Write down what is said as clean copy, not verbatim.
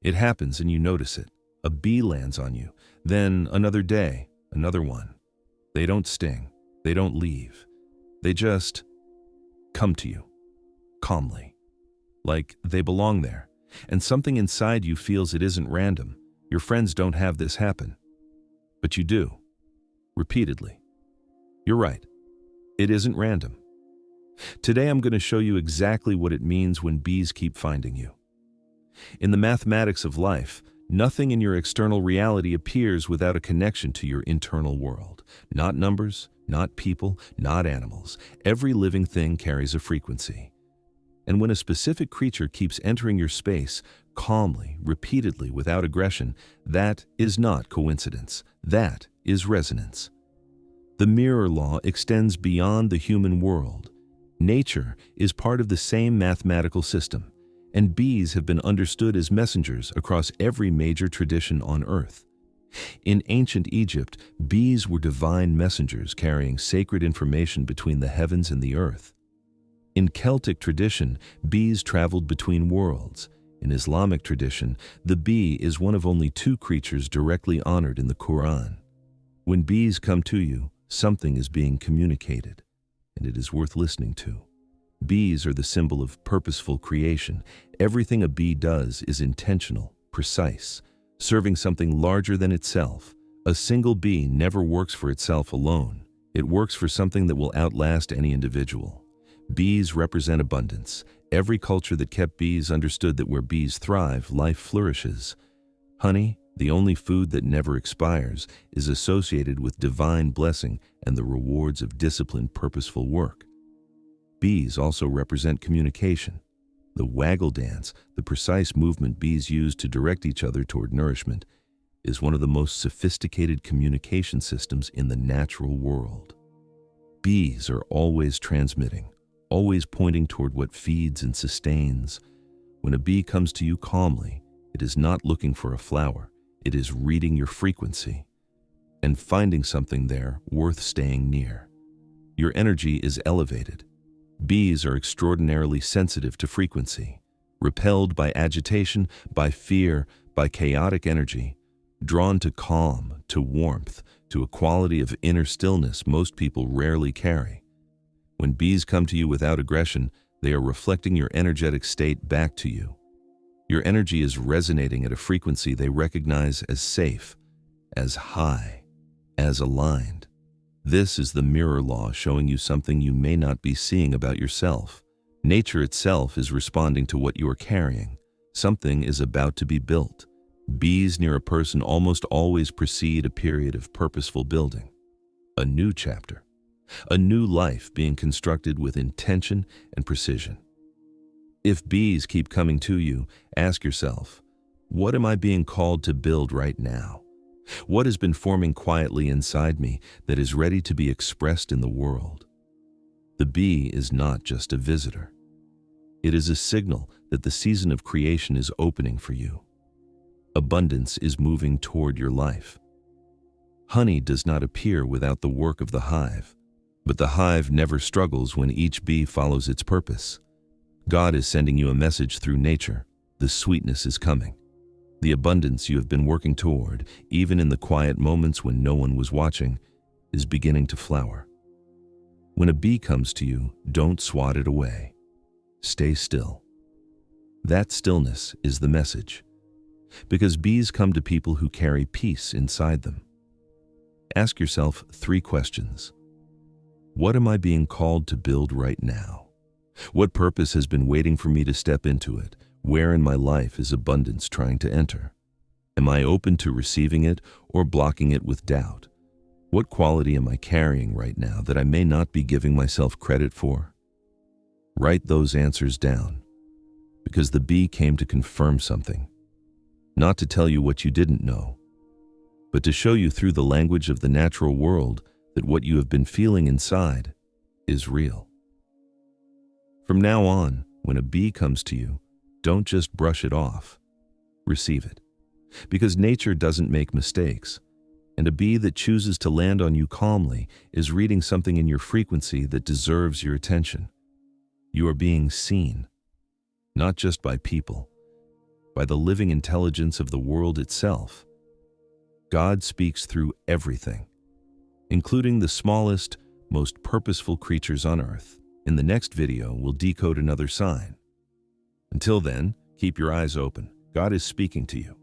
It happens and you notice it. A bee lands on you. Then another day, another one. They don't sting. They don't leave. They just come to you, calmly, like they belong there. And something inside you feels it isn't random. Your friends don't have this happen. But you do, repeatedly. You're right. It isn't random. Today I'm going to show you exactly what it means when bees keep finding you. In the mathematics of life, nothing in your external reality appears without a connection to your internal world. Not numbers, not people, not animals. Every living thing carries a frequency. And when a specific creature keeps entering your space, calmly, repeatedly, without aggression, that is not coincidence. That is resonance. The mirror law extends beyond the human world. Nature is part of the same mathematical system, and bees have been understood as messengers across every major tradition on Earth. In ancient Egypt, bees were divine messengers carrying sacred information between the heavens and the earth. In Celtic tradition, bees traveled between worlds. In Islamic tradition, the bee is one of only 2 creatures directly honored in the Quran. When bees come to you, something is being communicated, and it is worth listening to. Bees are the symbol of purposeful creation. Everything a bee does is intentional, precise, serving something larger than itself. A single bee never works for itself alone. It works for something that will outlast any individual. Bees represent abundance. Every culture that kept bees understood that where bees thrive, life flourishes. Honey, the only food that never expires, is associated with divine blessing and the rewards of disciplined, purposeful work. Bees also represent communication. The waggle dance, the precise movement bees use to direct each other toward nourishment, is one of the most sophisticated communication systems in the natural world. Bees are always transmitting, always pointing toward what feeds and sustains. When a bee comes to you calmly, it is not looking for a flower. It is reading your frequency and finding something there worth staying near. Your energy is elevated. Bees are extraordinarily sensitive to frequency, repelled by agitation, by fear, by chaotic energy, drawn to calm, to warmth, to a quality of inner stillness most people rarely carry. When bees come to you without aggression, they are reflecting your energetic state back to you. Your energy is resonating at a frequency they recognize as safe, as high, as aligned. This is the mirror law showing you something you may not be seeing about yourself. Nature itself is responding to what you are carrying. Something is about to be built. Bees near a person almost always precede a period of purposeful building. A new chapter. A new life being constructed with intention and precision. If bees keep coming to you, ask yourself, what am I being called to build right now? What has been forming quietly inside me that is ready to be expressed in the world? The bee is not just a visitor. It is a signal that the season of creation is opening for you. Abundance is moving toward your life. Honey does not appear without the work of the hive, but the hive never struggles when each bee follows its purpose. God is sending you a message through nature. The sweetness is coming. The abundance you have been working toward, even in the quiet moments when no one was watching, is beginning to flower. When a bee comes to you, don't swat it away. Stay still. That stillness is the message. Because bees come to people who carry peace inside them. Ask yourself 3 questions. What am I being called to build right now? What purpose has been waiting for me to step into it? Where in my life is abundance trying to enter? Am I open to receiving it or blocking it with doubt? What quality am I carrying right now that I may not be giving myself credit for? Write those answers down, because the bee came to confirm something, not to tell you what you didn't know, but to show you through the language of the natural world that what you have been feeling inside is real. From now on, when a bee comes to you, don't just brush it off. Receive it. Because nature doesn't make mistakes, and a bee that chooses to land on you calmly is reading something in your frequency that deserves your attention. You are being seen, not just by people, by the living intelligence of the world itself. God speaks through everything, including the smallest, most purposeful creatures on earth. In the next video, we'll decode another sign. Until then, keep your eyes open. God is speaking to you.